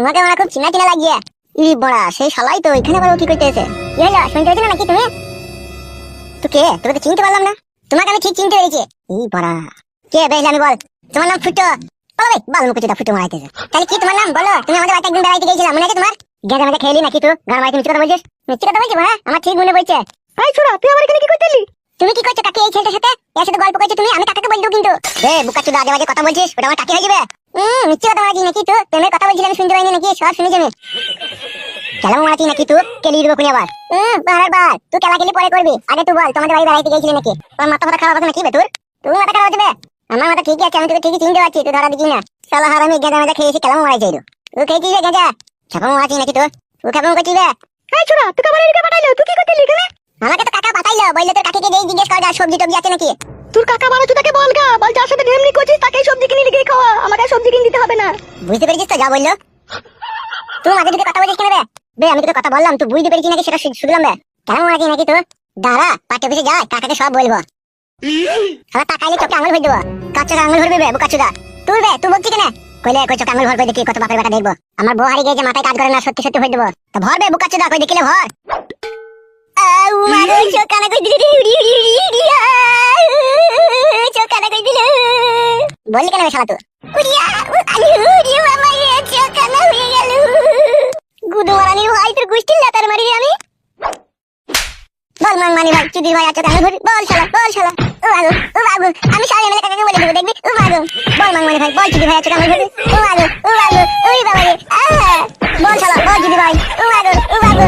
তোমাকে আমার খুব চিনা চিনা লাগিয়ে। ই বড়া, সেই শালাই তো এখানে আবার কি করতেছে? কি হলো, শুনতে পেয়েছো নাকি তুমি? তো কে? তোকে তো চিনতে পারলাম না। তোমাকে আমি ঠিক চিনতে পেরেছি। ই বড়া, কে বেশ আমি বল। তোমার নাম ফুটো। বলো বাল মুখে যেটা ফুটো মারাইতেছে। তাহলে কি তোমার নাম বলো? তুমি আমাদের বাড়িতে একদিন বেড়াইতে গিয়েছিলাম, মনে আছে তোমার? গেঁজা মেজা খেলি নাকি তুই? গান মারাইতে মিথ্যে কথা বলছিস? মিথ্যে কথা বলছিস বড়া? আমার ঠিক মনে পড়ছে। এই ছোড়া, তুই আমার এখানে কি করতেলি? তুমি কি করছো কাকি এই ছেলেটার সাথে? এর সাথে গল্প করছো তুমি? আমি কাকাকে বলবো কিন্তু। বুকাচুদা, আজে বাজে কথা বলছিস, ওটা আমার কাকি হয়ে যাবে। মিথ্যে কথা মারাইছিস নাকি তুই? প্রেমের কথা বলছিস আমি শুনতে পাইনি নাকি? সব শুনেছি আমি। কেলাম মারাইছিস নাকি তুই? কেলি দিব কোনি আবার? বারবার বার তুই কেলা কেলি পরে করবি, আগে তুই বল তোমাদের বাড়ি বেড়াইতে গিয়েছিলি নাকি? তোর মাথা ফাটা খারাপ আছে নাকি বে তোর? তুই মাথা খারাপ হবে? আমার মাথা ঠিকই আছে, আমি তোকে ঠিকই চিনতে পারছি, তুই ধরা দিচ্ছিস না। শালা হারামি গেঁজা মেজা খেয়েছি, কেলাম মারাইছিস তুই? খেয়েছিস রে গেঁজা? ছাপাম মারাইছিস নাকি তুই? তুই কেমন করছিস বে? এই ছোড়া, তুই কাবার এদিকে পাঠাইলো? তুই কি করছিস এখানে? আমাকে তো কাকা পাঠাইলো, বললে তোর কাকিকে যেই জিজ্ঞেস কর যা সবজি টবজি আছে নাকি। তোর কাকা বারো তাকে বল গা, বল যার সাথে ঢেমনি করছিস তাকে সবজি কিনে লিখে খাওয়া, আমাকে আর সবজি কিনে দিতে হবে না। বুঝতে পেরেছিস তো যা বললো? তুই মাঝে ঢুকে কথা বলছিস কেন বে? বে আমি তোকে কথা বললাম, তুই বুঝতে পেরেছিস নাকি সেটা শুনলাম বে? কেমন মারাইছিস নাকি তুই? দাঁড়া, পাঠ্য অফিসে যাই, কাকাকে সব বলবো। শালা তাকাইলে চোখে আঙুল ভরে দেবো। কাচ্চা আঙুল ভরবি বে বুকাচুদা? তুই বে তুই বলছিস কেন? কইলে কই চোখে আঙুল ভরবে দেখি কত বাপের বেটা দেখবো। আমার বউ হারিয়ে গেছে, মাথায় কাজ করে না, সত্যি সত্যি ভরে দেবো। তা ভরবে বুকাচুদা, কই দেখিলে ভর। মাগো চোখানা কই দিলি রে, উড়ি উড়ি উড়ি উড়ি চোখানা কই দিল। বললি কেন বে শালা তুই? উড়িয়া আলু উড়ি মামা রে, চোখানা হয়ে গেল। গুদু মারানির ভাই, তোর গুষ্টির লাতার মারি রে আমি। বল মানি ভাই, চুদির ভাই আছে কানে ধরি, বল শালা বল শালা। ও মাগো ও মাগো, আমি সারা এমএলএ কাকাকে বলে দেবো দেখবি। ও মাগো বল মানি ভাই, বল চুদির ভাই আছে কানে ধরি। ও মাগো ওই বাবা রে, বল শালা বল চুদির ভাই। ও মাগো ও মাগো।